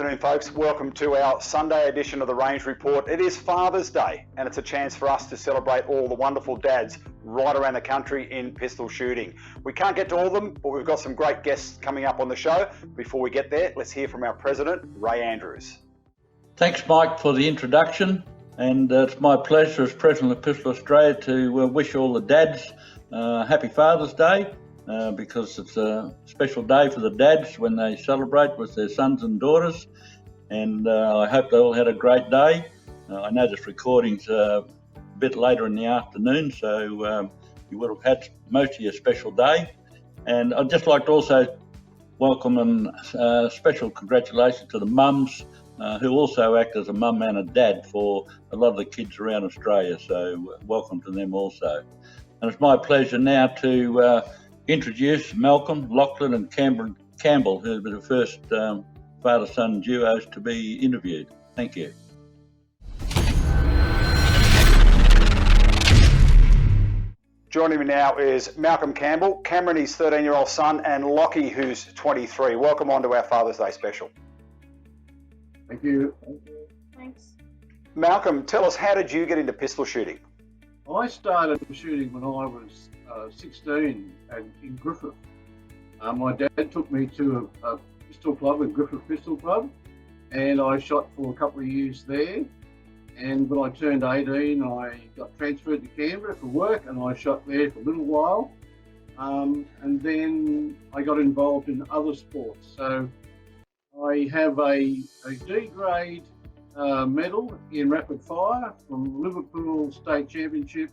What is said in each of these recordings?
afternoon, folks. Welcome to our Sunday edition of the Range Report. It is Father's Day, and it's a chance for us to celebrate all the wonderful dads right around the country in pistol shooting. We can't get to all of them, but we've got some great guests coming up on the show. Before we get there, let's hear from our president, Ray Andrews. Thanks, Mike, for the introduction. And it's my pleasure as President of Pistol Australia to wish all the dads happy Father's Day. Because it's a special day for the dads when they celebrate with their sons and daughters, and I hope they all had a great day. I know this recording's a bit later in the afternoon, so you would have had most of your special day. And I'd just like to also welcome and special congratulations to the mums who also act as a mum and a dad for a lot of the kids around Australia, so welcome to them also. And it's my pleasure now to introduce Malcolm, Lachlan and Campbell, who were the first father-son duos to be interviewed. Thank you. Joining me now is Malcolm Campbell, Cameron, his 13-year-old son, and Lockie, who's 23. Welcome on to our Father's Day special. Thank you. Thanks. Malcolm, tell us, how did you get into pistol shooting? I started shooting when I was 16 in Griffith. My dad took me to a pistol club, a Griffith Pistol Club, and I shot for a couple of years there. And when I turned 18, I got transferred to Canberra for work, and I shot there for a little while. And then I got involved in other sports. So I have a D grade medal in rapid fire from Liverpool State Championship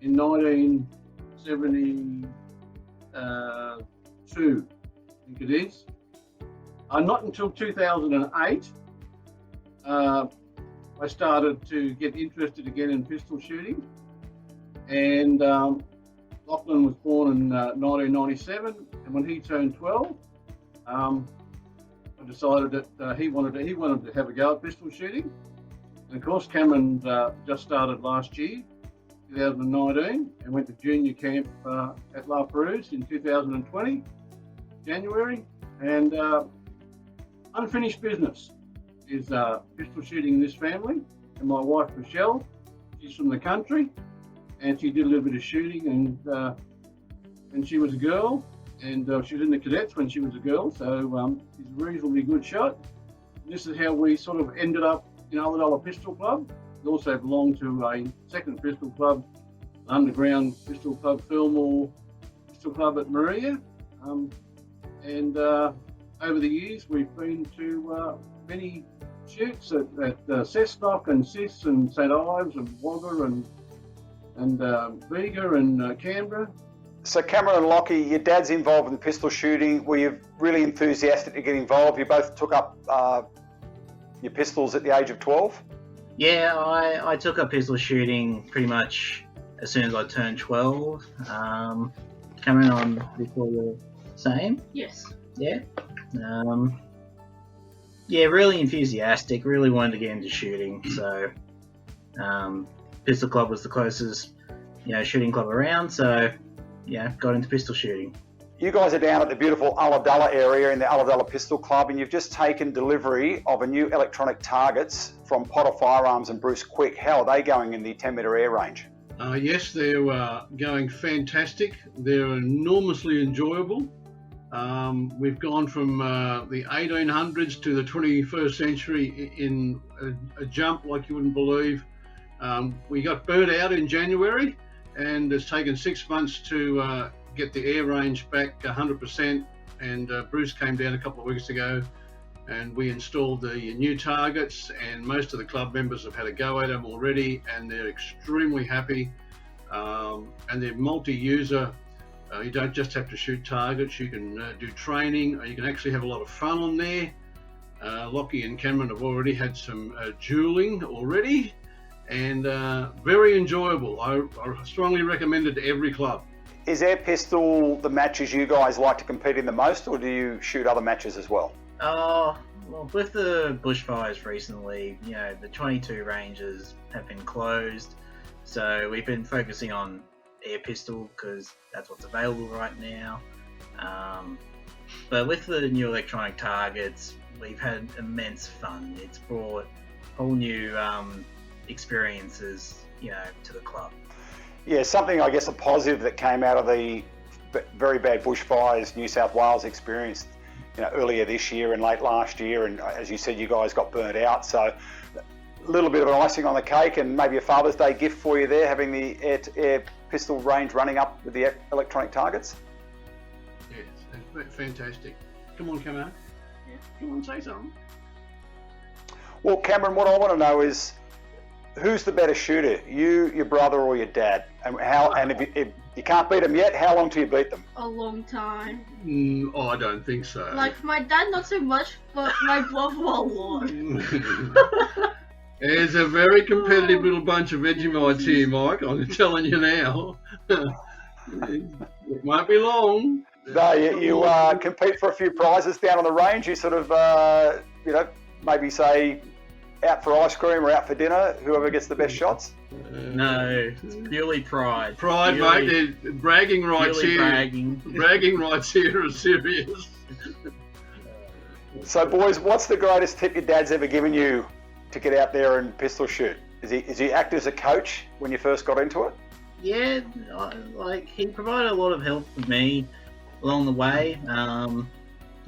in 1972, I think it is. Not until 2008, I started to get interested again in pistol shooting. And Lachlan was born in 1997, and when he turned 12, I decided that he wanted to have a go at pistol shooting. And of course, Cameron just started last year, 2019, and went to junior camp at La Perouse in 2020, January. And unfinished business is pistol shooting in this family. And my wife, Michelle, she's from the country, and she did a little bit of shooting, and she was a girl, and she was in the cadets when she was a girl, so she's a reasonably good shot. And this is how we sort of ended up in Ulladulla Pistol Club. We also belonged to a second pistol club, underground pistol club, Fillmore Pistol Club at Maria. And over the years, we've been to many shoots at Cessnock and Sis and St Ives and Wagga and Bega and Canberra. So Cameron and Lockie, your dad's involved in pistol shooting. Were you really enthusiastic to get involved? You both took up your pistols at the age of 12? Yeah, I took up pistol shooting pretty much as soon as I turned 12. Cameron, on before the same? Yes. Yeah. Yeah, really enthusiastic, really wanted to get into shooting. So Pistol Club was the closest, shooting club around. So yeah, got into pistol shooting. You guys are down at the beautiful Ulladulla area in the Ulladulla Pistol Club, and you've just taken delivery of a new electronic targets from Potter Firearms and Bruce Quick. How are they going in the 10-metre air range? Yes, they're going fantastic. They're enormously enjoyable. We've gone from the 1800s to the 21st century in a jump like you wouldn't believe. We got burnt out in January, and it's taken 6 months to get the air range back 100%, and Bruce came down a couple of weeks ago, and we installed the new targets, and most of the club members have had a go at them already, and they're extremely happy. And they're multi-user. You don't just have to shoot targets, you can do training, you can actually have a lot of fun on there. Lockie and Cameron have already had some dueling already, and very enjoyable. I strongly recommend it to every club. Is air pistol the matches you guys like to compete in the most, or do you shoot other matches as well? Well, with the bushfires recently, the 22 ranges have been closed, so we've been focusing on air pistol because that's what's available right now. But with the new electronic targets, we've had immense fun. It's brought whole new experiences, to the club. Yeah, something I guess a positive that came out of the very bad bushfires New South Wales experienced, earlier this year and late last year, and as you said, you guys got burnt out. So a little bit of an icing on the cake, and maybe a Father's Day gift for you there, having the air pistol range running up with the electronic targets. Yes, that's fantastic. Come on, Yeah. Come on, say something. Well, Cameron, what I want to know is, who's the better shooter, you, your brother, or your dad? And how? And if you can't beat them yet, how long till you beat them? A long time. I don't think so. Like my dad, not so much, but my brother a lot. There's a very competitive little bunch of Vegemites here, Mike. I'm telling you now. It won't be long. No, you compete for a few prizes down on the range. You sort of, maybe say out for ice cream or out for dinner, whoever gets the best shots. No, it's purely pride. Pride, mate. Bragging rights here. Bragging rights here are serious. So, boys, what's the greatest tip your dad's ever given you to get out there and pistol shoot? Is he act as a coach when you first got into it? Yeah, he provided a lot of help for me along the way.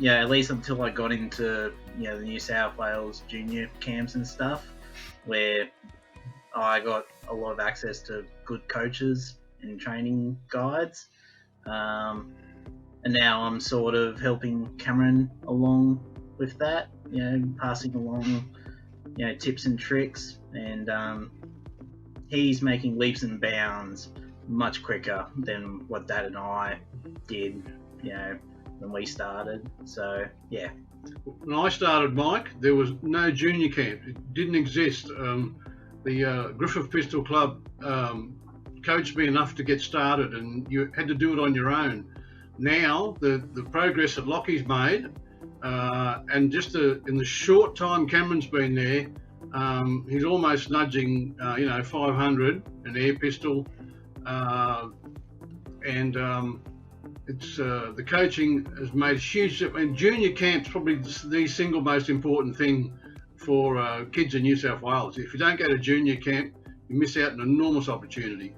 At least until I got into the New South Wales junior camps and stuff, where I got a lot of access to good coaches and training guides. And now I'm sort of helping Cameron along with that, passing along, tips and tricks, and he's making leaps and bounds much quicker than what Dad and I did, when we started. So, yeah. When I started, Mike, there was no junior camp. It didn't exist. The Griffith Pistol Club coached me enough to get started, and you had to do it on your own. Now, the progress that Lockie's made, and just in the short time Cameron's been there, he's almost nudging, 500 an air pistol, and it's the coaching has made a huge. And junior camp's probably the single most important thing for kids in New South Wales. If you don't go to junior camp, you miss out an enormous opportunity.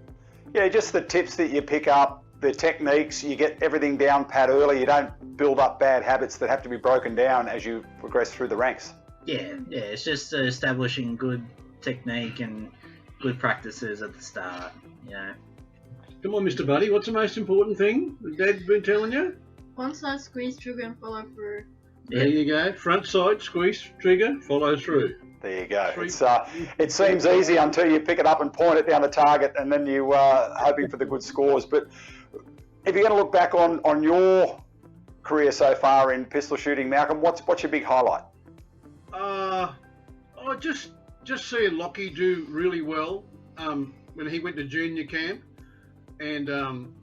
Yeah, just the tips that you pick up, the techniques, you get everything down pat early. You don't build up bad habits that have to be broken down as you progress through the ranks. Yeah, it's just establishing good technique and good practices at the start, Come on, Mr. Buddy, what's the most important thing that Dad's been telling you? One side squeeze trigger and follow through. There you go. Front side, squeeze trigger, follow through. There you go. It seems easy until you pick it up and point it down the target, and then you are hoping for the good scores. But if you're going to look back on your career so far in pistol shooting, Malcolm, what's your big highlight? I just seeing Lockie do really well when he went to junior camp, and I'm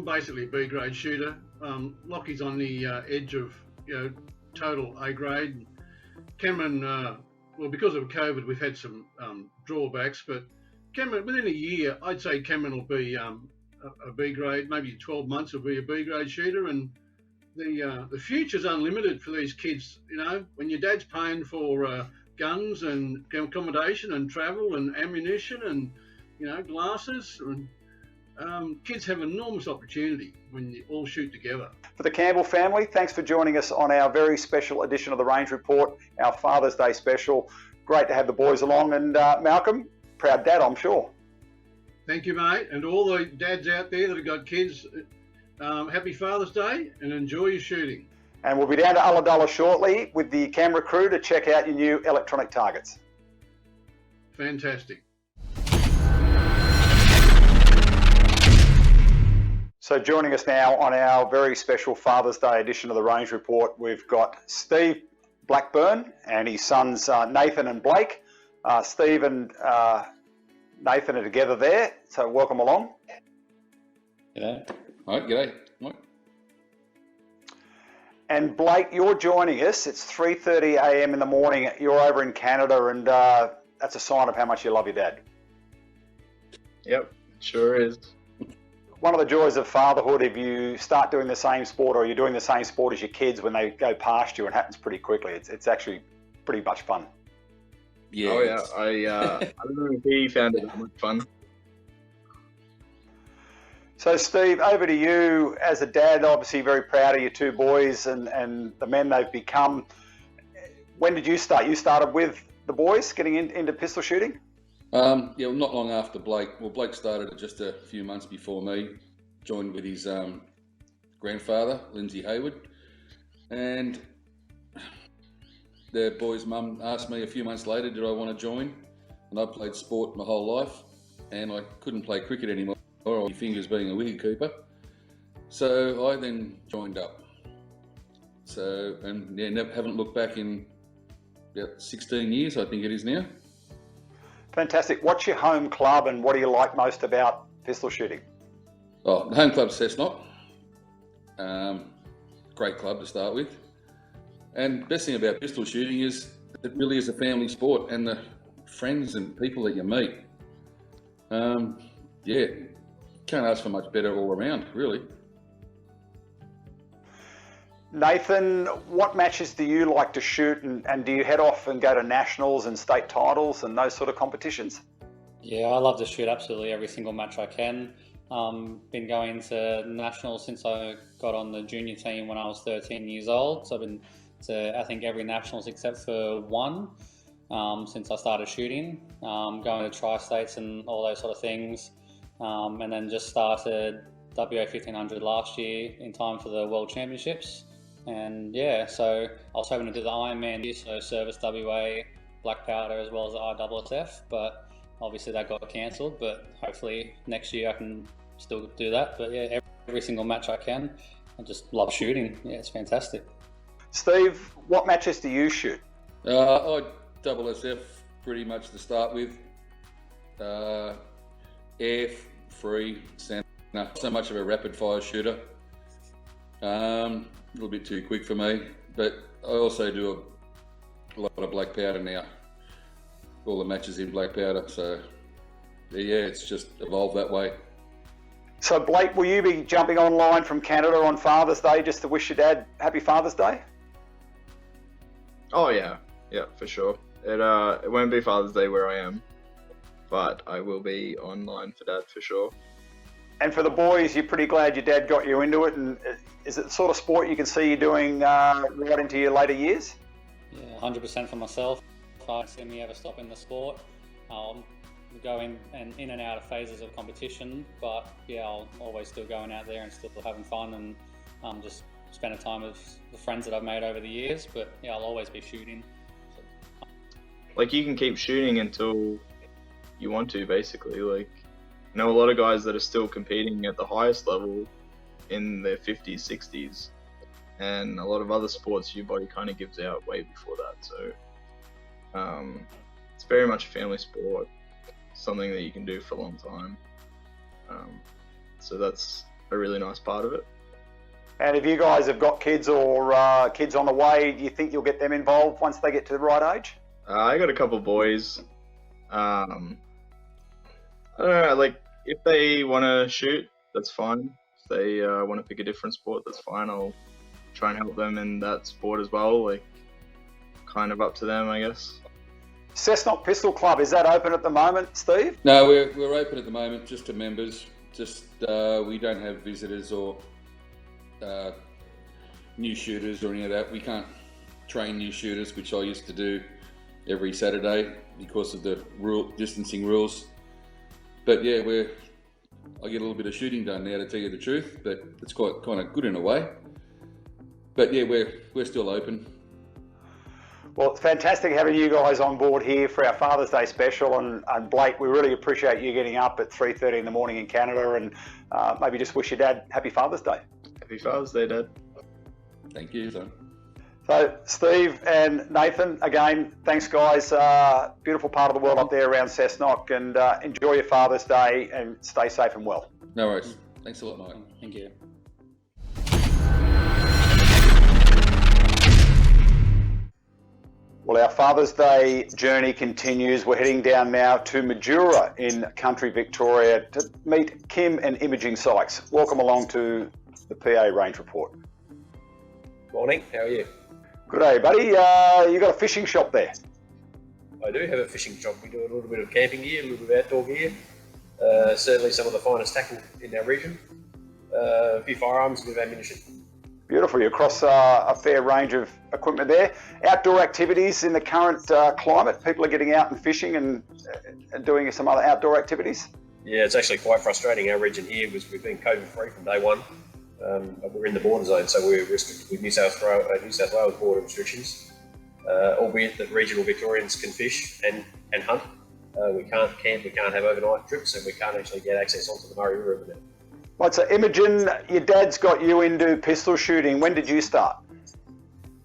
basically a B grade shooter. Lockie's on the edge of total A grade. Cameron, because of COVID, we've had some drawbacks, but Cameron, within a year, I'd say Cameron will be a B grade. Maybe 12 months will be a B grade shooter, and the future's unlimited for these kids. When your dad's paying for guns and accommodation and travel and ammunition and glasses, and kids have enormous opportunity when you all shoot together. For the Campbell family, thanks for joining us on our very special edition of the Range Report, our Father's Day special. Great to have the boys along, and Malcolm, proud dad, I'm sure. Thank you, mate, and all the dads out there that have got kids, happy Father's Day and enjoy your shooting. And we'll be down to Ulladulla shortly with the camera crew to check out your new electronic targets. Fantastic. So joining us now on our very special Father's Day edition of the Range Report, we've got Steve Blackburn and his sons Nathan and Blake. Steve and Nathan are together there, so welcome along. G'day. All right, g'day. What? And Blake, you're joining us. It's 3:30 a.m. in the morning. You're over in Canada, and that's a sign of how much you love your dad. Yep, sure is. one of the joys of fatherhood, if you start doing the same sport or you're doing the same sport as your kids, when they go past you, it happens pretty quickly. It's actually pretty much fun. Yeah. Oh yeah, I don't know if he found it that much fun. So Steve, over to you. As a dad, obviously very proud of your two boys and the men they've become. When did you start? You started with the boys getting into pistol shooting? Yeah, well, not long after Blake. Well, Blake started just a few months before me, joined with his grandfather, Lindsay Hayward, and the boy's mum asked me a few months later, did I want to join? And I played sport my whole life, and I couldn't play cricket anymore, or my fingers being a wicketkeeper. So I then joined up. So, and yeah, haven't looked back in about 16 years, I think it is now. Fantastic. What's your home club and what do you like most about pistol shooting? Oh, the home club's Cessnock. Great club to start with. And best thing about pistol shooting is it really is a family sport, and the friends and people that you meet. Yeah, can't ask for much better all around, really. Nathan, what matches do you like to shoot, and do you head off and go to nationals and state titles and those sort of competitions? Yeah, I love to shoot absolutely every single match I can. Been going to nationals since I got on the junior team when I was 13 years old. So I've been to, I think, every nationals except for one since I started shooting. Going to tri-states and all those sort of things. And then just started WA 1500 last year in time for the World Championships. And yeah, so I was hoping to do the Ironman here, so service WA, black powder as well as the ISSF, but obviously that got cancelled, but hopefully next year I can still do that. But yeah, every single match I can. I just love shooting. Yeah, it's fantastic. Steve, what matches do you shoot? I ISSF pretty much to start with. Air, free, center. Not so much of a rapid fire shooter. A little bit too quick for me, but I also do a lot of black powder now. All the matches in black powder, so yeah, it's just evolved that way. So Blake, will you be jumping online from Canada on Father's Day just to wish your dad happy Father's Day? Oh yeah, for sure. It won't be Father's Day where I am, but I will be online for Dad for sure. And for the boys, you're pretty glad your dad got you into it, and is it the sort of sport you can see you doing right into your later years? Yeah, 100% for myself. If I see me ever stop in the sport, I'll go in and out of phases of competition, but yeah, I'll always still going out there and still having fun and just spending time with the friends that I've made over the years. But yeah, I'll always be shooting. Like, you can keep shooting until you want to, basically. Like, I know a lot of guys that are still competing at the highest level in their 50s, 60s, and a lot of other sports your body kind of gives out way before that. So it's very much a family sport, something that you can do for a long time. So that's a really nice part of it. And if you guys have got kids or kids on the way, do you think you'll get them involved once they get to the right age? I got a couple boys. I don't know, like, if they want to shoot, that's fine. If they want to pick a different sport, that's fine. I'll try and help them in that sport as well. Like, kind of up to them, I guess. Cessnock Pistol Club, is that open at the moment, Steve? No, we're open at the moment, just to members. Just we don't have visitors or new shooters or any of that. We can't train new shooters, which I used to do every Saturday because of the distancing rules. But yeah, I get a little bit of shooting done now, to tell you the truth, but it's quite kind of good in a way. But yeah, we're still open. Well, it's fantastic having you guys on board here for our Father's Day special, and Blake, we really appreciate you getting up at 3:30 in the morning in Canada, and maybe just wish your dad happy Father's Day. Happy Father's Day, Dad. Thank you, son. So, Steve and Nathan, again, thanks guys. Beautiful part of the world up there around Cessnock, and enjoy your Father's Day and stay safe and well. No worries. Thanks a lot, mate. Thank you. Well, our Father's Day journey continues. We're heading down now to Mildura in country Victoria to meet Kim and Imogen Sykes. Welcome along to the PA Range Report. Morning, how are you? Good day, buddy. You got a fishing shop there? I do have a fishing shop. We do a little bit of camping gear, a little bit of outdoor gear. Certainly some of the finest tackle in our region. A few firearms, a bit of ammunition. Beautiful. You're across a fair range of equipment there. Outdoor activities in the current climate. People are getting out and fishing and doing some other outdoor activities. Yeah, it's actually quite frustrating. Our region here was we've been COVID free from day one. We're in the border zone, so we're restricted with New South Wales border restrictions. Albeit that regional Victorians can fish and hunt. We can't camp, we can't have overnight trips, and we can't actually get access onto the Murray River now. Right, so Imogen, your dad's got you into pistol shooting. When did you start?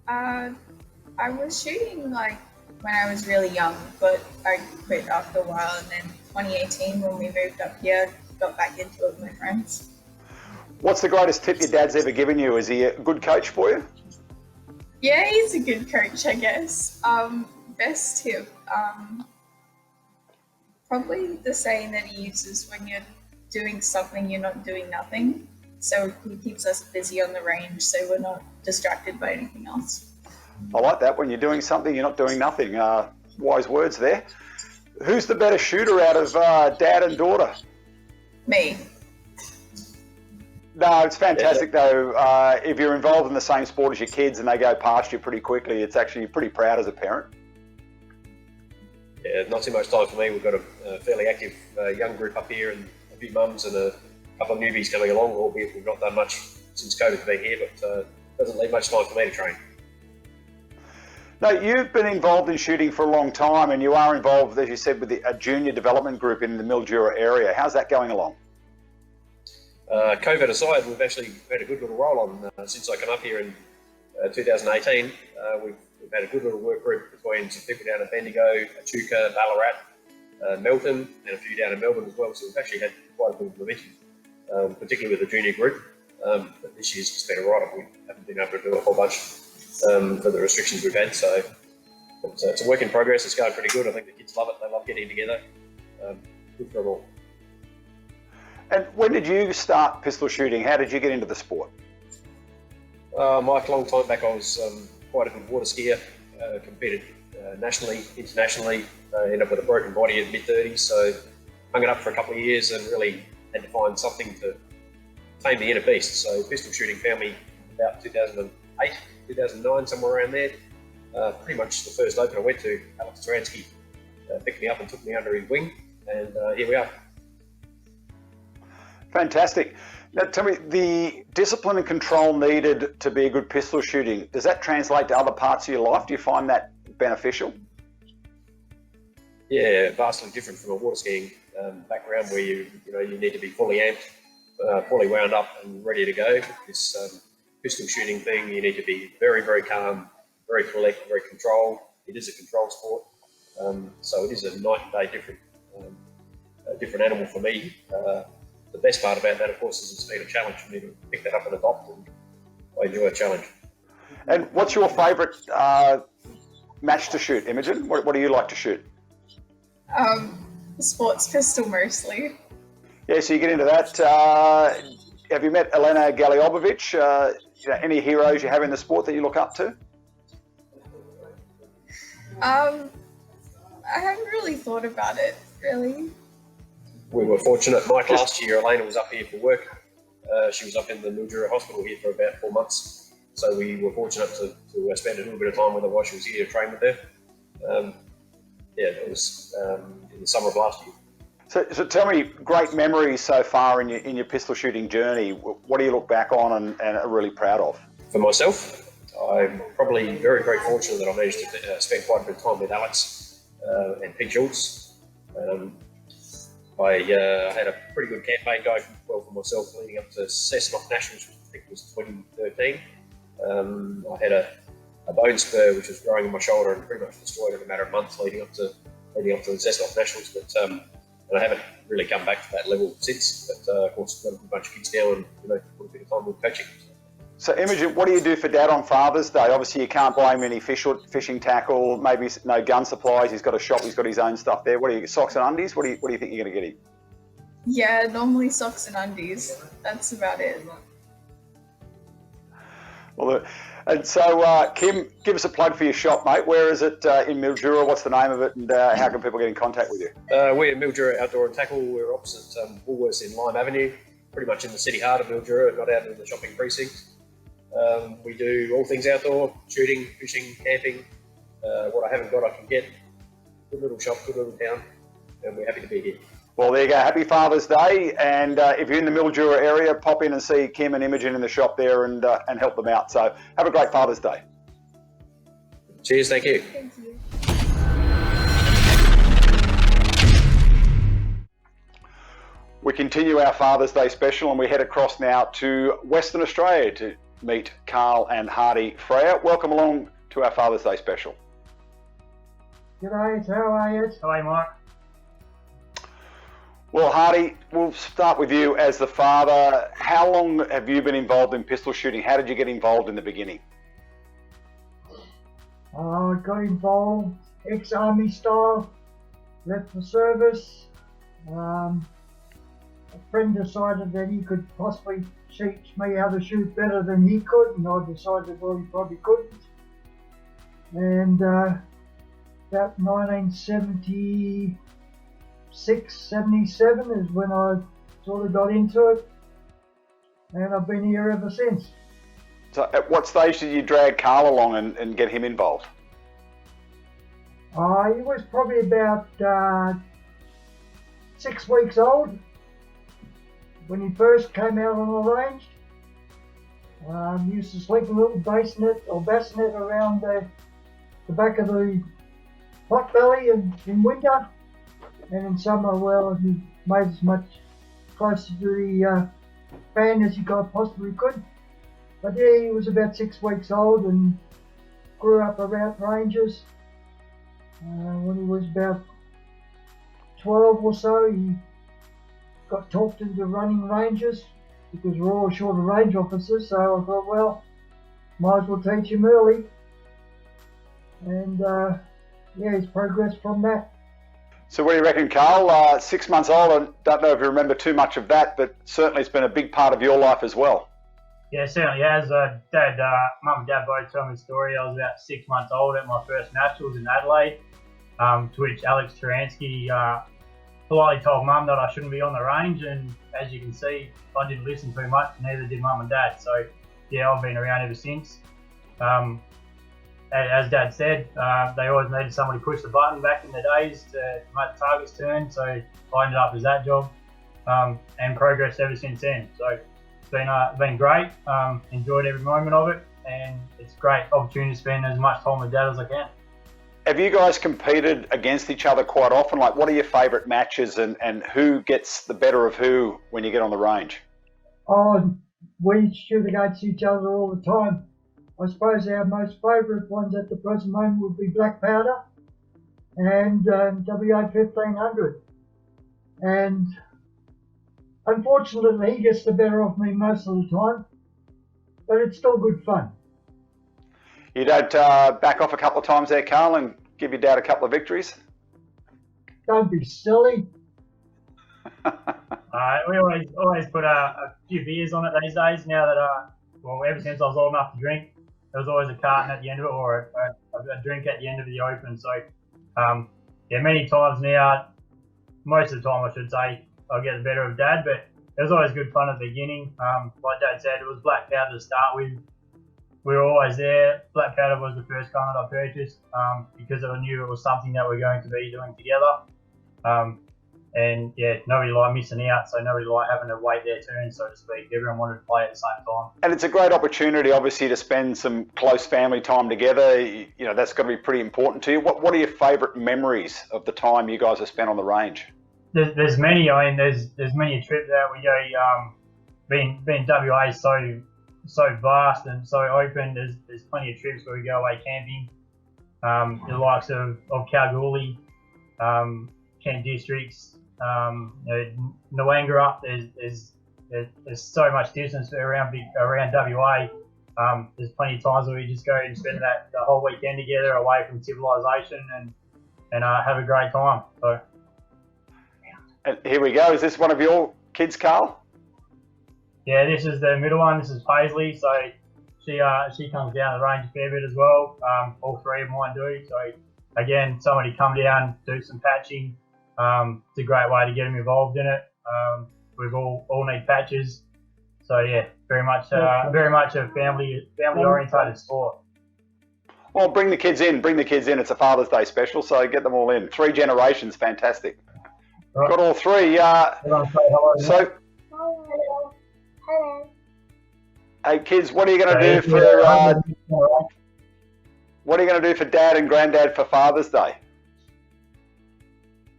I was shooting like when I was really young, but I quit after a while, and then 2018 when we moved up here, got back into it with my friends. What's the greatest tip your dad's ever given you? Is he a good coach for you? Yeah, he's a good coach, I guess. Best tip, probably the saying that he uses when you're doing something, you're not doing nothing. So he keeps us busy on the range, so we're not distracted by anything else. I like that. When you're doing something, you're not doing nothing. Wise words there. Who's the better shooter out of dad and daughter? Me. No, it's fantastic though. If you're involved in the same sport as your kids and they go past you pretty quickly, it's actually pretty proud as a parent. Yeah, not too much time for me. We've got a fairly active young group up here, and a few mums and a couple of newbies coming along, albeit we've not done much since COVID's been here, but doesn't leave much time for me to train. No, you've been involved in shooting for a long time, and you are involved, as you said, with a junior development group in the Mildura area. How's that going along? COVID aside, we've actually had a good little roll on since I came up here in 2018. We've had a good little work group between some people down at Bendigo, Echuca, Ballarat, Melton, and a few down in Melbourne as well. So we've actually had quite a bit of momentum, particularly with the junior group. But this year's just been a ride. We haven't been able to do a whole bunch for the restrictions we've had. So it's a work in progress. It's going pretty good. I think the kids love it. They love getting together. Good for them all. And when did you start pistol shooting? How did you get into the sport? Mike, a long time back, I was quite a good water skier, competed nationally, internationally, ended up with a broken body at mid-30s, so hung it up for a couple of years and really had to find something to tame the inner beast. So pistol shooting found me about 2008, 2009, somewhere around there. Pretty much the first open I went to, Alex Taransky picked me up and took me under his wing, and here we are. Fantastic. Now tell me, the discipline and control needed to be a good pistol shooting, does that translate to other parts of your life? Do you find that beneficial? Yeah, vastly different from a water skiing background where you need to be fully amped, fully wound up and ready to go. This pistol shooting thing, you need to be very, very calm, very collect, very controlled. It is a control sport, so it is a night and day different animal for me. The best part about that, of course, is it's been a challenge for me to pick that up and adopt, and I enjoy a challenge. And what's your favourite match to shoot, Imogen? What do you like to shoot? Sports pistol mostly. Yeah, so you get into that. Have you met Elena Galiobovic? Any heroes you have in the sport that you look up to? I haven't really thought about it, really. We were fortunate. Mike, last year, Elena was up here for work. She was up in the Mildura hospital here for about 4 months. So we were fortunate to spend a little bit of time with her while she was here to train with her. It was in the summer of last year. So tell me, great memories so far in your pistol shooting journey. What do you look back on and are really proud of? For myself, I'm probably very, very fortunate that I managed to spend quite a bit of time with Alex and Pete Schultz. I had a pretty good campaign going well for myself leading up to Cessnock Nationals, which I think was 2013. I had a bone spur which was growing in my shoulder and pretty much destroyed in a matter of months leading up to the Cessnock Nationals. But and I haven't really come back to that level since. But of course, got a bunch of kids now and put a bit of time with coaching. So Imogen, what do you do for Dad on Father's Day? Obviously, you can't buy him any fishing tackle, maybe no gun supplies. He's got a shop. He's got his own stuff there. What do you socks and undies? What do you think you're going to get him? Yeah, normally socks and undies. That's about it. Well, and so Kim, give us a plug for your shop, mate. Where is it in Mildura? What's the name of it, and how can people get in contact with you? We're at Mildura Outdoor and Tackle. We're opposite Woolworths in Lime Avenue, pretty much in the city heart of Mildura, not out in the shopping precinct. We do all things outdoor, shooting, fishing, camping. What I haven't got, I can get. Good little shop, good little town, and we're happy to be here. Well, there you go. Happy Father's Day. And if you're in the Mildura area, pop in and see Kim and Imogen in the shop there and help them out. So have a great Father's Day. Cheers, thank you. Thank you. We continue our Father's Day special and we head across now to Western Australia to meet Karl and Hardy Friehe. Welcome along to our Father's Day special. G'day, how are you? How are you, Mike? Well, Hardy, we'll start with you as the father. How long have you been involved in pistol shooting? How did you get involved in the beginning? I got involved ex-army style, left the service. A friend decided that he could possibly teach me how to shoot better than he could, and I decided well he probably couldn't. And about 1976, 77 is when I sort of got into it, and I've been here ever since. So at what stage did you drag Karl along and get him involved? He was probably about 6 weeks old when he first came out on the range. Used to sleep a little bassinet around the back of the pot belly in winter. And in summer, well, he made as much closer to the fan as he possibly could. But yeah, he was about 6 weeks old and grew up around ranges. When he was about 12 or so, he got talked into running ranges because we're all short of range officers. So I thought, well, might as well teach him early. And yeah, he's progressed from that. So what do you reckon, Karl? 6 months old, I don't know if you remember too much of that, but certainly it's been a big part of your life as well. Yeah, certainly has. Mum and Dad both told me the story. I was about 6 months old at my first nationals in Adelaide, to which Alex Turansky politely told Mum that I shouldn't be on the range, and as you can see, I didn't listen too much, neither did Mum and Dad. So yeah, I've been around ever since. As Dad said, they always needed somebody to push the button back in the days to make the targets turn, so I ended up as that job, and progressed ever since then. So it's been great, enjoyed every moment of it, and it's a great opportunity to spend as much time with Dad as I can. Have you guys competed against each other quite often? Like, what are your favourite matches and who gets the better of who when you get on the range? Oh, we shoot against each other all the time. I suppose our most favourite ones at the present moment would be Black Powder and WA 1500. And unfortunately, he gets the better of me most of the time, but it's still good fun. You don't back off a couple of times there, Karl, and give your dad a couple of victories? Don't be silly. We always put a few beers on it these days. Now that ever since I was old enough to drink, there was always a carton at the end of it or a drink at the end of the open. So yeah, many times now, most of the time I should say, I'll get the better of Dad, but it was always good fun at the beginning. Like Dad said, it was Black Powder to start with. We were always there. Black Powder was the first gun that I purchased because I knew it was something that we're going to be doing together. And yeah, nobody liked missing out, so nobody liked having to wait their turn, so to speak. Everyone wanted to play at the same time. And it's a great opportunity, obviously, to spend some close family time together. You know, that's got to be pretty important to you. What are your favourite memories of the time you guys have spent on the range? There's many. I mean, there's many trips that we go. Being WA so vast and so open, there's plenty of trips where we go away camping. The likes of Kalgoorlie, Kent districts, Noanga up. There's so much distance around WA. there's plenty of times where we just go and spend the whole weekend together away from civilization and have a great time. So. And here we go. Is this one of your kids, Karl? Yeah, this is the middle one. This is Paisley. So she comes down the range a fair bit as well. All three of mine do. So again, somebody come down, do some patching. It's a great way to get them involved in it. We've all need patches. So yeah, very much a family orientated sport. Well, bring the kids in. It's a Father's Day special, so get them all in. 3 generations, fantastic. Right. Got all 3. So, Hello. Hey kids, what are you going to do for? What are you going to do for Dad and Granddad for Father's Day?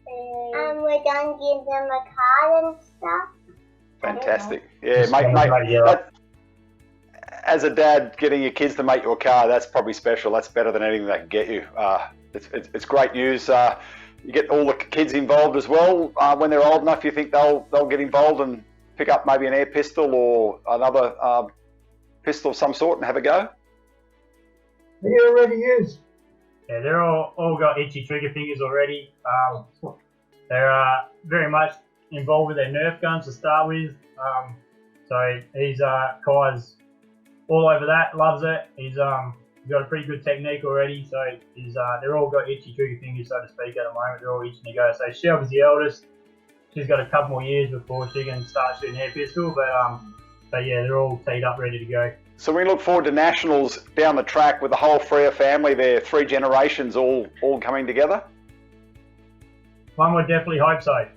We're going to give them a card and stuff. Fantastic. Yeah, mate. As a dad, getting your kids to make you a card, that's probably special. That's better than anything they can get you. It's great news. You get all the kids involved as well. When they're old enough, you think they'll get involved and pick up maybe an air pistol or another pistol of some sort and have a go? He already is. Yeah, they're all got itchy trigger fingers already. They're very much involved with their Nerf guns to start with. So he's Kai's all over that, loves it. He's got a pretty good technique already. So they're all got itchy trigger fingers, so to speak, at the moment. They're all itching to go. So Shelby's the eldest. She's got a couple more years before she can start shooting air pistol, but yeah, they're all teed up, ready to go. So we look forward to nationals down the track with the whole Friehe family there, 3 generations all coming together? One would definitely hope so.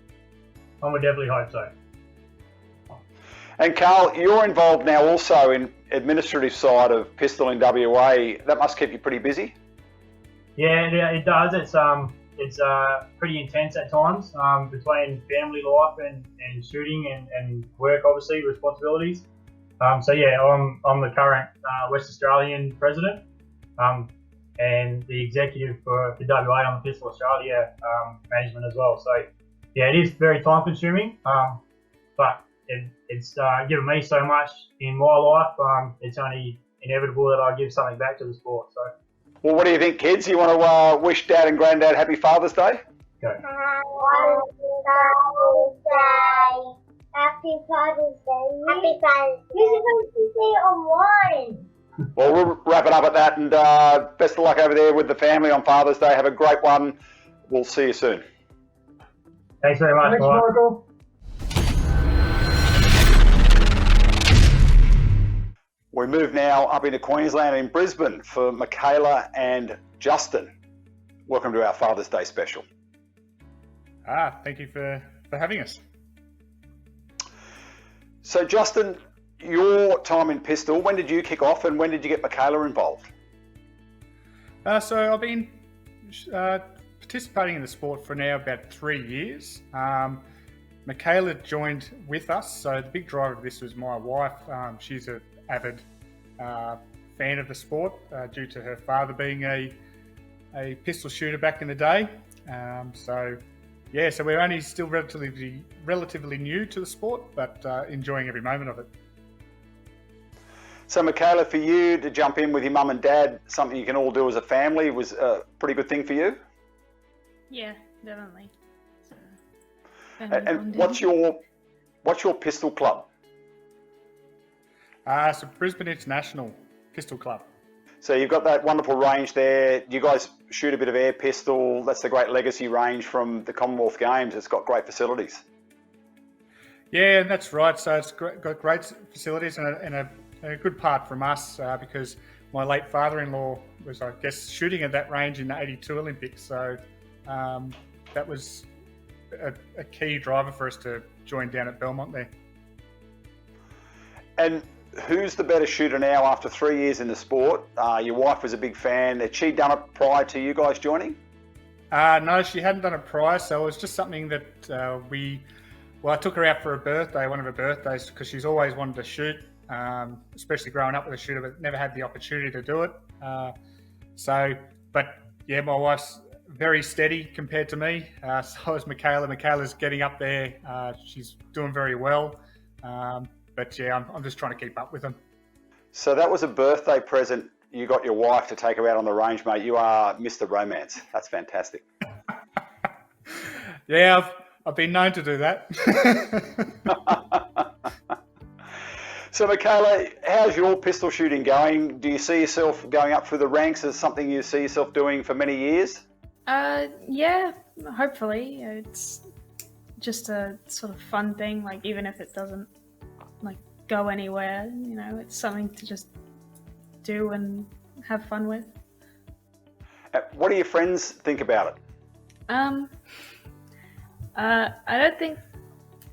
And Karl, you're involved now also in administrative side of pistol in WA. That must keep you pretty busy? Yeah, it does. It's pretty intense at times between family life and shooting and work, obviously, responsibilities. So yeah, I'm the current West Australian president and the executive for WA on the Pistol Australia management as well. So yeah, it is very time consuming, but it's given me so much in my life. It's only inevitable that I give something back to the sport. So. Well, what do you think, kids? You want to wish Dad and Granddad Happy Father's Day? Go. Happy Father's Day. Happy Father's Day. Happy Father's Day. You're supposed to say it online. Well, we'll wrap it up at that, and best of luck over there with the family on Father's Day. Have a great one. We'll see you soon. Thanks very much. Thanks, Michael. We move now up into Queensland in Brisbane for Mikayla and Justin. Welcome to our Father's Day special. Thank you for having us. So Justin, your time in pistol, when did you kick off and when did you get Mikayla involved? So I've been participating in the sport for now about 3 years. Mikayla joined with us, so the big driver of this was my wife. She's an avid fan of the sport due to her father being a pistol shooter back in the day. So we're only still relatively new to the sport, but enjoying every moment of it. So Mikayla, for you to jump in with your mum and dad, something you can all do as a family, was a pretty good thing for you? Yeah, definitely. So, and what's your pistol club? So Brisbane International Pistol Club. So you've got that wonderful range there. You guys shoot a bit of air pistol. That's the great legacy range from the Commonwealth Games. It's got great facilities. Yeah, that's right. So it's got great facilities and a good part from us because my late father-in-law was, I guess, shooting at that range in the '82 Olympics. So that was a key driver for us to join down at Belmont there. And who's the better shooter now after 3 years in the sport? Your wife was a big fan. Had she done it prior to you guys joining? No, she hadn't done it prior. So it was just something that I took her out for one of her birthdays, because she's always wanted to shoot, especially growing up with a shooter, but never had the opportunity to do it. But my wife's very steady compared to me. So is Mikayla. Mikayla's getting up there. She's doing very well. But yeah, I'm just trying to keep up with them. So that was a birthday present you got your wife to take her out on the range, mate. You are Mr. Romance. That's fantastic. Yeah, I've been known to do that. So, Mikayla, how's your pistol shooting going? Do you see yourself going up through the ranks as something you see yourself doing for many years? Yeah, hopefully. It's just a sort of fun thing, like even if it doesn't like go anywhere, you know, it's something to just do and have fun with. What do your friends think about it? I don't think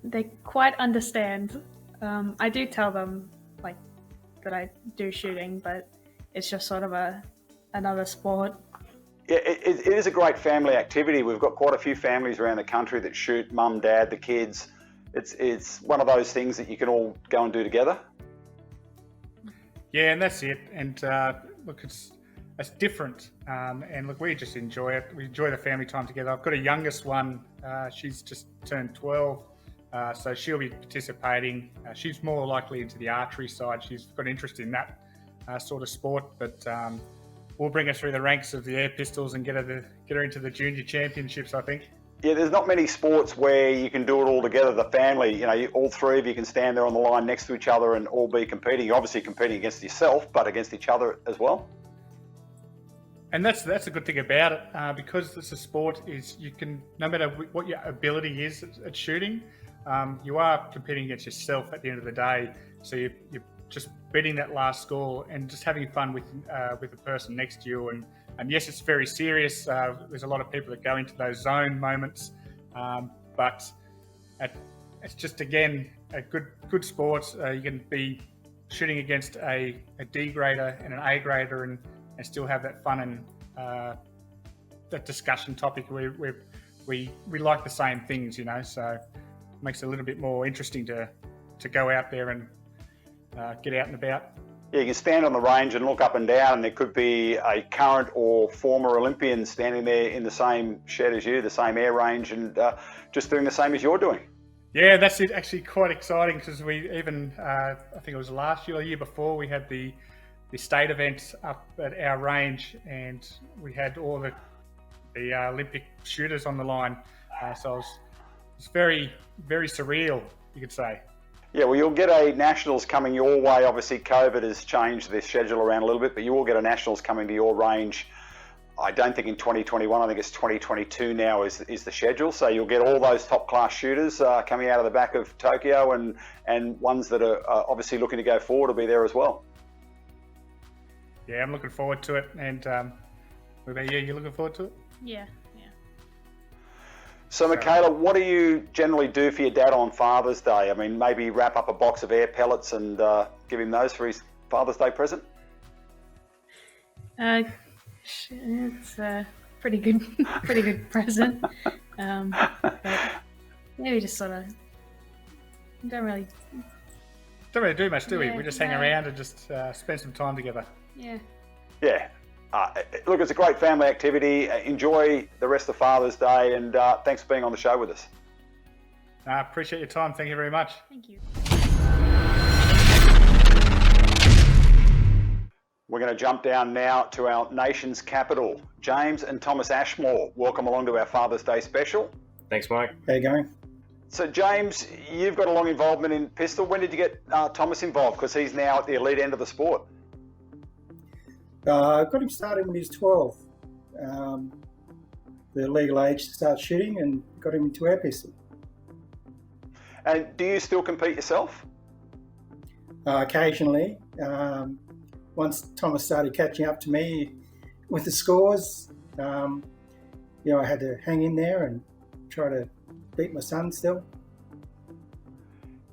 they quite understand. I do tell them like that I do shooting, but it's just sort of another sport. Yeah, it is a great family activity. We've got quite a few families around the country that shoot, mum, dad, the kids. It's one of those things that you can all go and do together. Yeah, and that's it. And look, it's different. And look, we just enjoy it. We enjoy the family time together. I've got a youngest one. She's just turned 12, so she'll be participating. She's more likely into the archery side. She's got an interest in that sort of sport, but we'll bring her through the ranks of the air pistols and get her into the junior championships, I think. Yeah, there's not many sports where you can do it all together, the family. You know, all three of you can stand there on the line next to each other and all be competing. You're obviously competing against yourself, but against each other as well. And that's a good thing about it, because it's a sport. Is you can, no matter what your ability is at shooting, you are competing against yourself at the end of the day. So you're just beating that last score and just having fun with the person next to you. And yes, it's very serious. There's a lot of people that go into those zone moments, but it's just, again, a good sport. You can be shooting against a D grader and an A grader and still have that fun and that discussion topic where we like the same things, you know. So it makes it a little bit more interesting to go out there and get out and about. Yeah, you can stand on the range and look up and down, and there could be a current or former Olympian standing there in the same shed as you, the same air range, and just doing the same as you're doing. Yeah, that's it. Actually, quite exciting, because we even I think it was last year or the year before, we had the state event up at our range, and we had all the Olympic shooters on the line. So it's very, very surreal, you could say. Yeah, well, you'll get a Nationals coming your way. Obviously, COVID has changed the schedule around a little bit, but you will get a Nationals coming to your range. I don't think in 2021, I think it's 2022 now is the schedule. So you'll get all those top-class shooters coming out of the back of Tokyo, and ones that are obviously looking to go forward will be there as well. Yeah, I'm looking forward to it. And what about you? You looking forward to it? Yeah. So, Mikayla, what do you generally do for your dad on Father's Day? I mean, maybe wrap up a box of air pellets and give him those for his Father's Day present? It's a pretty good present. But maybe just sort of don't really do much, do we? We just hang around and just spend some time together. Yeah. Yeah. Look, it's a great family activity. Enjoy the rest of Father's Day, and thanks for being on the show with us. I appreciate your time. Thank you very much. Thank you. We're going to jump down now to our nation's capital. James and Thomas Ashmore, welcome along to our Father's Day special. Thanks, Mike. How you going? So, James, you've got a long involvement in pistol. When did you get Thomas involved? Because he's now at the elite end of the sport. I got him started when he was 12. The legal age to start shooting, and got him into air pistol. And do you still compete yourself? Occasionally. Once Thomas started catching up to me with the scores, I had to hang in there and try to beat my son still.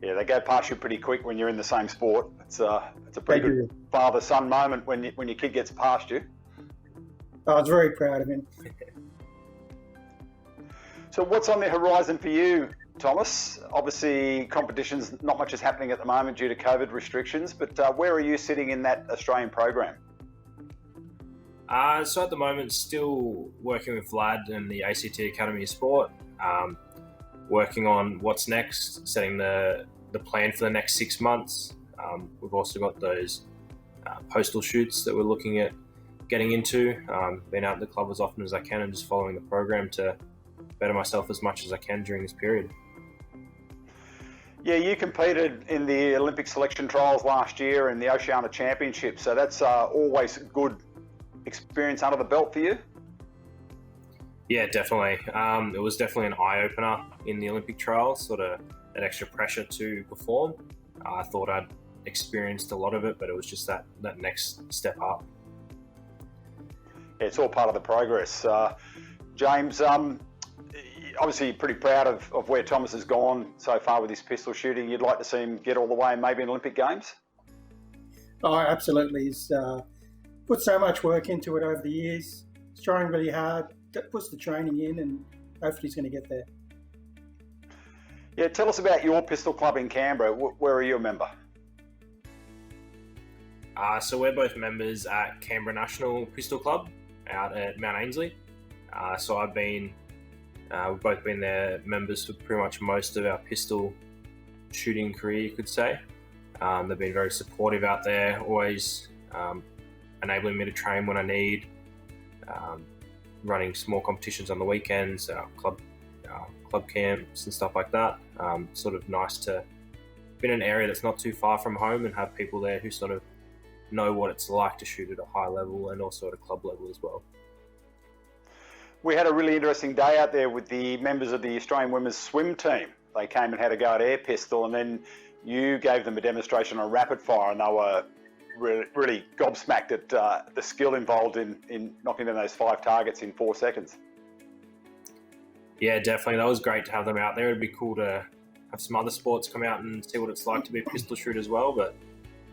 Yeah, they go past you pretty quick when you're in the same sport. It's a pretty good father-son moment when your kid gets past you. I was very proud of him. So what's on the horizon for you, Thomas? Obviously, competitions, not much is happening at the moment due to COVID restrictions, but where are you sitting in that Australian program? So at the moment, still working with Vlad and the ACT Academy of Sport, working on what's next, setting the plan for the next 6 months. We've also got those postal shoots that we're looking at getting into. Been out at the club as often as I can and just following the program to better myself as much as I can during this period. Yeah, you competed in the Olympic selection trials last year and the Oceania Championship, so that's always good experience under the belt for you? Yeah, definitely. It was definitely an eye-opener in the Olympic trials, sort of that extra pressure to perform. I thought I'd experienced a lot of it, but it was just that next step up. Yeah, it's all part of the progress. James, obviously pretty proud of where Thomas has gone so far with his pistol shooting. You'd like to see him get all the way and maybe in Olympic Games? Oh, absolutely. He's put so much work into it over the years. He's trying really hard, puts the training in, and hopefully he's going to get there. Yeah, tell us about your pistol club in Canberra. Where are you a member? So we're both members at Canberra National Pistol Club out at Mount Ainslie. So we've both been their members for pretty much most of our pistol shooting career, you could say. They've been very supportive out there, always enabling me to train when I need, running small competitions on the weekends, club camps and stuff like that. Sort of nice to be in an area that's not too far from home and have people there who sort of know what it's like to shoot at a high level and also at a club level as well. We had a really interesting day out there with the members of the Australian women's swim team. They came and had a go at air pistol, and then you gave them a demonstration on rapid fire, and they were really gobsmacked at the skill involved in knocking down those 5 targets in 4 seconds. Yeah, definitely. That was great to have them out there. It'd be cool to have some other sports come out and see what it's like to be a pistol shooter as well, but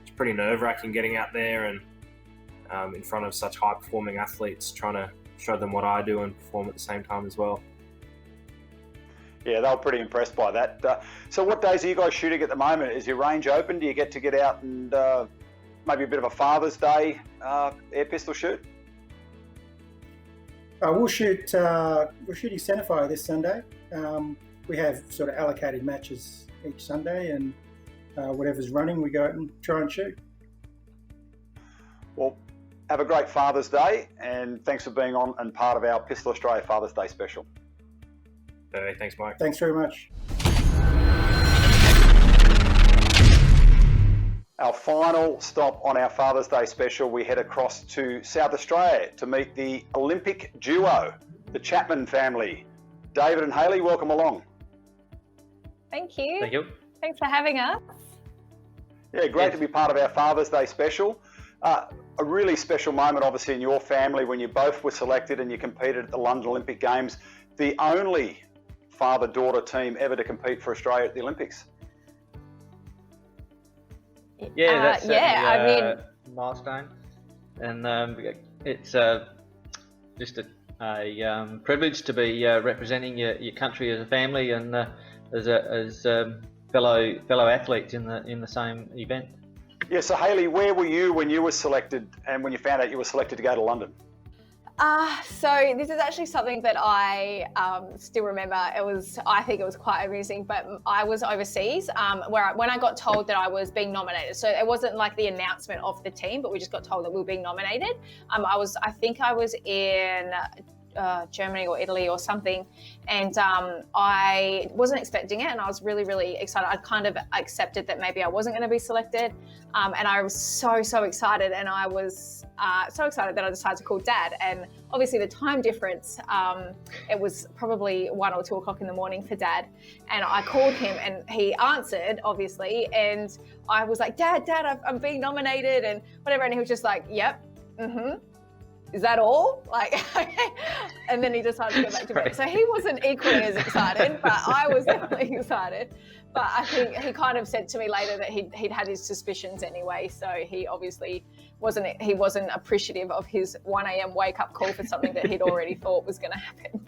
it's pretty nerve-wracking getting out there and in front of such high-performing athletes, trying to show them what I do and perform at the same time as well. Yeah, they were pretty impressed by that. So what days are you guys shooting at the moment? Is your range open? Do you get to get out and maybe a bit of a Father's Day air pistol shoot? We're shooting centerfire this Sunday. We have sort of allocated matches each Sunday, and whatever's running, we go out and try and shoot. Well, have a great Father's Day, and thanks for being on and part of our Pistol Australia Father's Day special. Thanks, Mike. Thanks very much. Our final stop on our Father's Day special, we head across to South Australia to meet the Olympic duo, the Chapman family. David and Hayley, welcome along. Thank you. Thank you. Thanks for having us. Yeah, great to be part of our Father's Day special. A really special moment, obviously, in your family when you both were selected and you competed at the London Olympic Games, the only father-daughter team ever to compete for Australia at the Olympics. Yeah, that's I mean, a milestone, and it's just a privilege to be representing your country as a family and as fellow athletes in the same event. Yeah, so Hayley, where were you when you were selected and when you found out you were selected to go to London? So this is actually something that I still remember. I think it was quite amusing, but I was overseas when I got told that I was being nominated. So it wasn't like the announcement of the team, but we just got told that we were being nominated. I think I was in Germany or Italy or something, and I wasn't expecting it, and I was really, really excited. I kind of accepted that maybe I wasn't going to be selected, and I was so excited, and I was so excited that I decided to call Dad. And obviously the time difference, it was probably 1 or 2 o'clock in the morning for Dad, and I called him and he answered, obviously, and I was like, Dad, I'm being nominated and whatever, and he was just like, yep, is that all? Like, and then he decided to go back to bed. So he wasn't equally as excited, but I was definitely excited. But I think he kind of said to me later that he'd had his suspicions anyway. So he obviously wasn't appreciative of his 1 a.m. wake up call for something that he'd already thought was going to happen.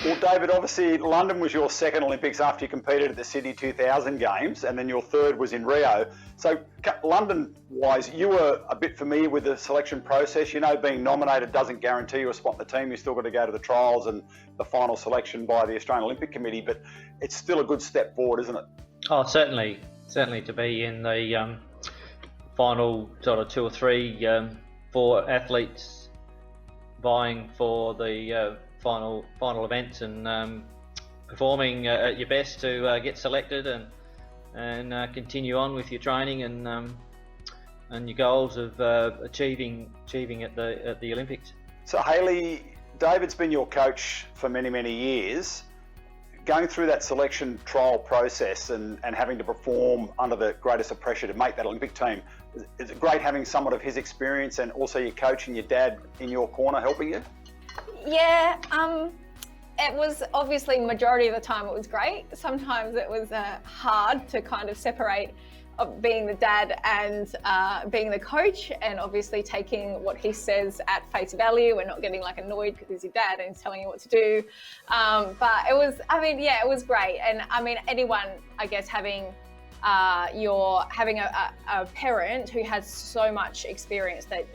Well, David, obviously London was your second Olympics after you competed at the Sydney 2000 Games, and then your third was in Rio. So London-wise, you were a bit familiar with the selection process. You know, being nominated doesn't guarantee you a spot in the team. You've still got to go to the trials and the final selection by the Australian Olympic Committee, but it's still a good step forward, isn't it? Oh, certainly to be in the final sort of 2 or 3 for athletes vying for the final events and performing at your best to get selected and continue on with your training and your goals of achieving at the Olympics. So Hayley, David's been your coach for many years. Going through that selection trial process and having to perform under the greatest of pressure to make that Olympic team, is it great having somewhat of his experience and also your coach and your dad in your corner helping you? Yeah, it was obviously majority of the time it was great. Sometimes it was hard to kind of separate being the dad and being the coach, and obviously taking what he says at face value and not getting like annoyed because he's your dad and he's telling you what to do. But it was, it was great. And I mean, anyone, I guess, having a parent who has so much experience that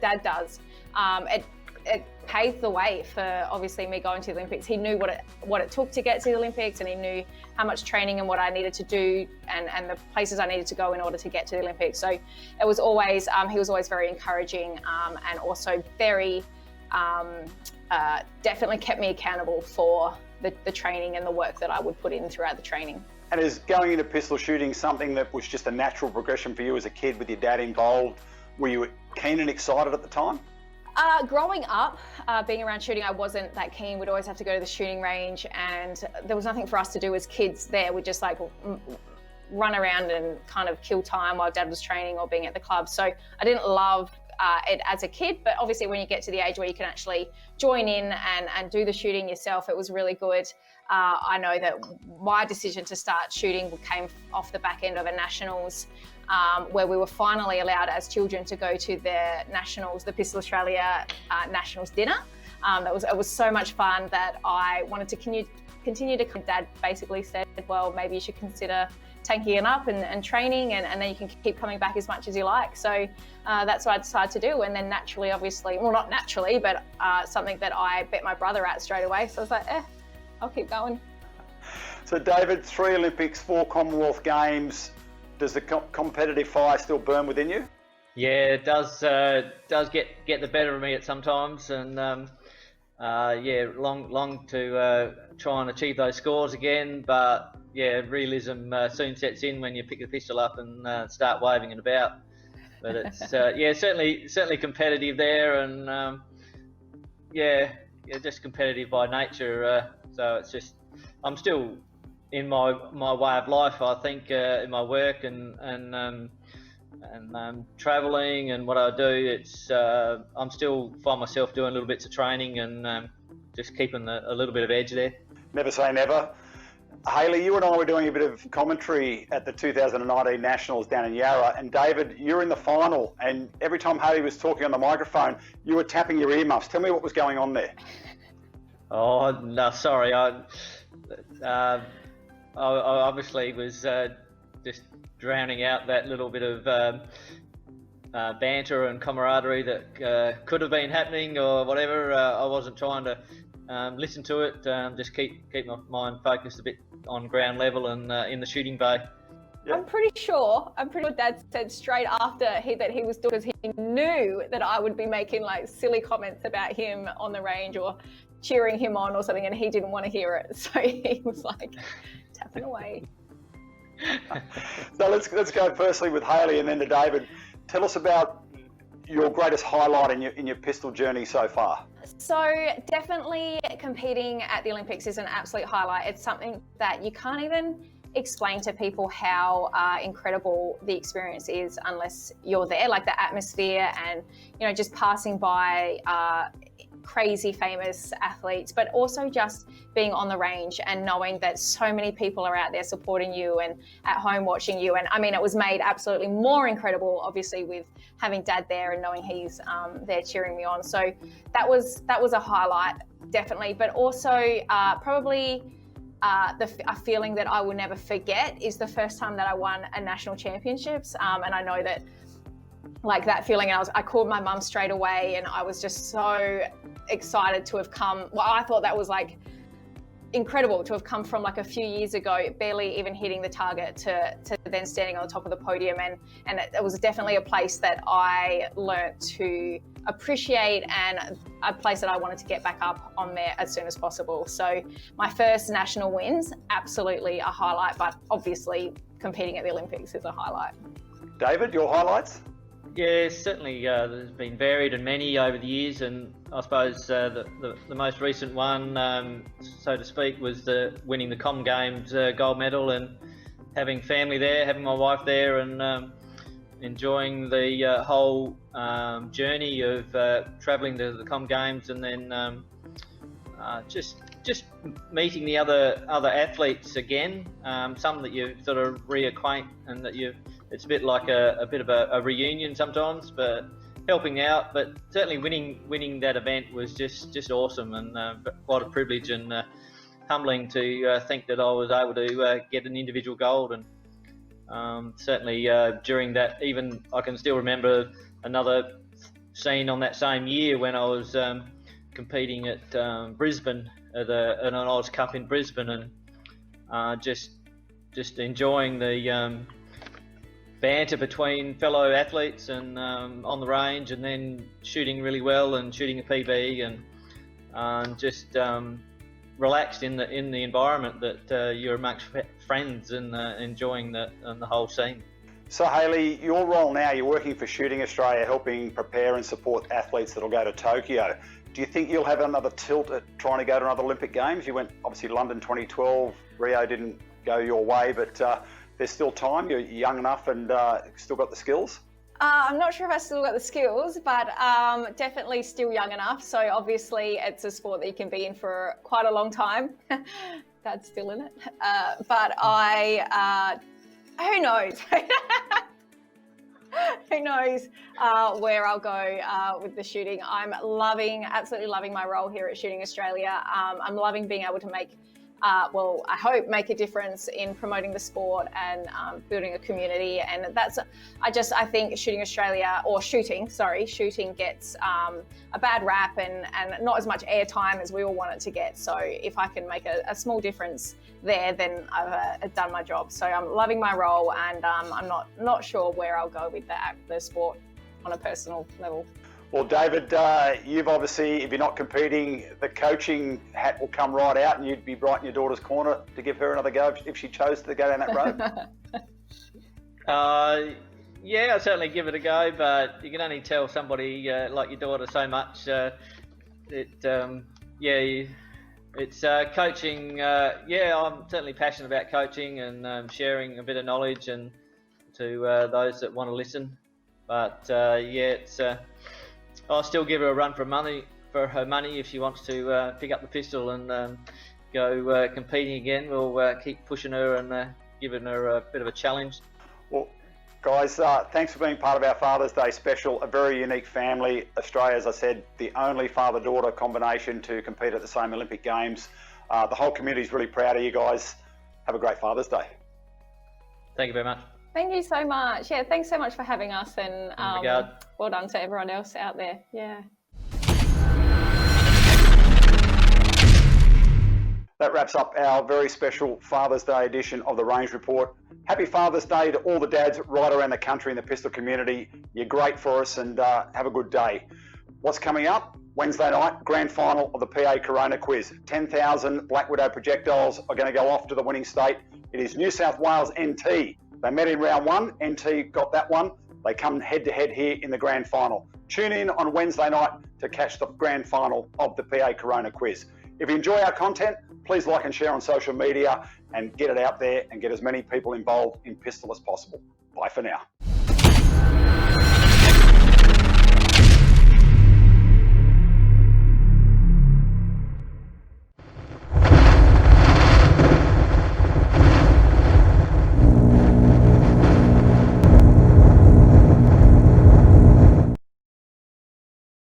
dad does, it paved the way for obviously me going to the Olympics. He knew what it took to get to the Olympics, and he knew how much training and what I needed to do and the places I needed to go in order to get to the Olympics. So it was always, he was always very encouraging, and also very, definitely kept me accountable for the training and the work that I would put in throughout the training. And is going into pistol shooting something that was just a natural progression for you as a kid with your dad involved? Were you keen and excited at the time? Growing up, being around shooting, I wasn't that keen. We'd always have to go to the shooting range, and there was nothing for us to do as kids there. We'd just like run around and kind of kill time while dad was training or being at the club. So I didn't love it as a kid, but obviously when you get to the age where you can actually join in and do the shooting yourself, it was really good. I know that my decision to start shooting came off the back end of a nationals, where we were finally allowed as children to go to the nationals, the Pistol Australia nationals dinner. It was so much fun that I wanted to continue to. Dad basically said, well, maybe you should consider tanking it up and training, and then you can keep coming back as much as you like. So that's what I decided to do. And then naturally, obviously, well, not naturally, but something that I bet my brother at straight away. So I was like, I'll keep going. So David, 3 Olympics, 4 Commonwealth Games. Does the competitive fire still burn within you? Yeah, it does get the better of me at sometimes, and long to try and achieve those scores again. But yeah, realism soon sets in when you pick the pistol up and start waving it about. But it's certainly competitive there, and just competitive by nature. So it's just, I'm still in my way of life, I think, in my work and travelling and what I do. It's I'm still find myself doing little bits of training and just keeping a little bit of edge there. Never say never. Hayley, you and I were doing a bit of commentary at the 2019 Nationals down in Yarra, and David, you were in the final, and every time Hayley was talking on the microphone, you were tapping your earmuffs. Tell me what was going on there. Oh, no, sorry. I obviously was just drowning out that little bit of banter and camaraderie that could have been happening or whatever. I wasn't trying to listen to it, just keep my mind focused a bit on ground level and in the shooting bay. Yeah. I'm pretty sure Dad said straight after that he was doing, because he knew that I would be making like silly comments about him on the range or cheering him on or something, and he didn't want to hear it, so he was like tapping away. So let's go firstly with Hayley and then to David. Tell us about your greatest highlight in your pistol journey so far. So definitely competing at the Olympics is an absolute highlight. It's something that you can't even explain to people how incredible the experience is unless you're there, like the atmosphere and, just passing by crazy famous athletes, but also just being on the range and knowing that so many people are out there supporting you and at home watching you. And I mean, it was made absolutely more incredible, obviously, with having Dad there and knowing he's there cheering me on. So that was a highlight, definitely. But also probably a feeling that I will never forget is the first time that I won a national championships. And I know that like that feeling, and I called my mum straight away, and I was just so excited to have come. Well, I thought that was like incredible to have come from like a few years ago, barely even hitting the target, to then standing on the top of the podium. And it was definitely a place that I learnt to appreciate, and a place that I wanted to get back up on there as soon as possible. So my first national wins, absolutely a highlight, but obviously competing at the Olympics is a highlight. David, your highlights? Yeah, certainly there's been varied and many over the years, and I suppose the most recent one, so to speak, was winning the Com Games gold medal, and having family there, having my wife there, and enjoying the whole journey of travelling to the Com Games, and then just meeting the other athletes again, some that you sort of reacquaint, and that it's a bit like a bit of a reunion sometimes, but helping out. But certainly winning that event was just awesome, and quite a privilege, and humbling to think that I was able to get an individual gold. And certainly during that, even I can still remember another scene on that same year when I was competing at Brisbane at an Oz Cup in Brisbane, and just enjoying the banter between fellow athletes, and on the range, and then shooting really well and shooting a PB, and just relaxed in the environment that you're amongst friends, and enjoying the whole scene. So Hayley, your role now, you're working for Shooting Australia, helping prepare and support athletes that'll go to Tokyo. Do you think you'll have another tilt at trying to go to another Olympic Games? You went, obviously, London 2012, Rio didn't go your way, but there's still time. You're young enough and still got the skills. I'm not sure if I still got the skills, but definitely still young enough. So obviously it's a sport that you can be in for quite a long time. Dad's still in it. But who knows? Who knows where I'll go with the shooting. I'm absolutely loving my role here at Shooting Australia. I'm loving being able to make, I hope make a difference in promoting the sport and building a community. And I think Shooting Australia, or shooting gets a bad rap and not as much airtime as we all want it to get. So if I can make a small difference there, then I've done my job. So I'm loving my role, and I'm not sure where I'll go with the sport on a personal level. Well, David, you've obviously, if you're not competing, the coaching hat will come right out, and you'd be right in your daughter's corner to give her another go if she chose to go down that road. Yeah, I'll certainly give it a go, but you can only tell somebody like your daughter so much. It's coaching. I'm certainly passionate about coaching and sharing a bit of knowledge and to those that want to listen. But I'll still give her a run for her money if she wants to pick up the pistol and go competing again. We'll keep pushing her and giving her a bit of a challenge. Well, guys, thanks for being part of our Father's Day special. A very unique family. Australia, as I said, the only father-daughter combination to compete at the same Olympic Games. The whole community is really proud of you guys. Have a great Father's Day. Thank you very much. Thank you so much. Yeah, thanks so much for having us, and well done to everyone else out there. Yeah. That wraps up our very special Father's Day edition of the Range Report. Happy Father's Day to all the dads right around the country in the pistol community. You're great for us, and have a good day. What's coming up? Wednesday night, grand final of the PA Corona Quiz. 10,000 Black Widow projectiles are going to go off to the winning state. It is New South Wales NT. They met in round one. NT got that one. They come head-to-head here in the grand final. Tune in on Wednesday night to catch the grand final of the PA Corona Quiz. If you enjoy our content, please like and share on social media and get it out there and get as many people involved in pistol as possible. Bye for now.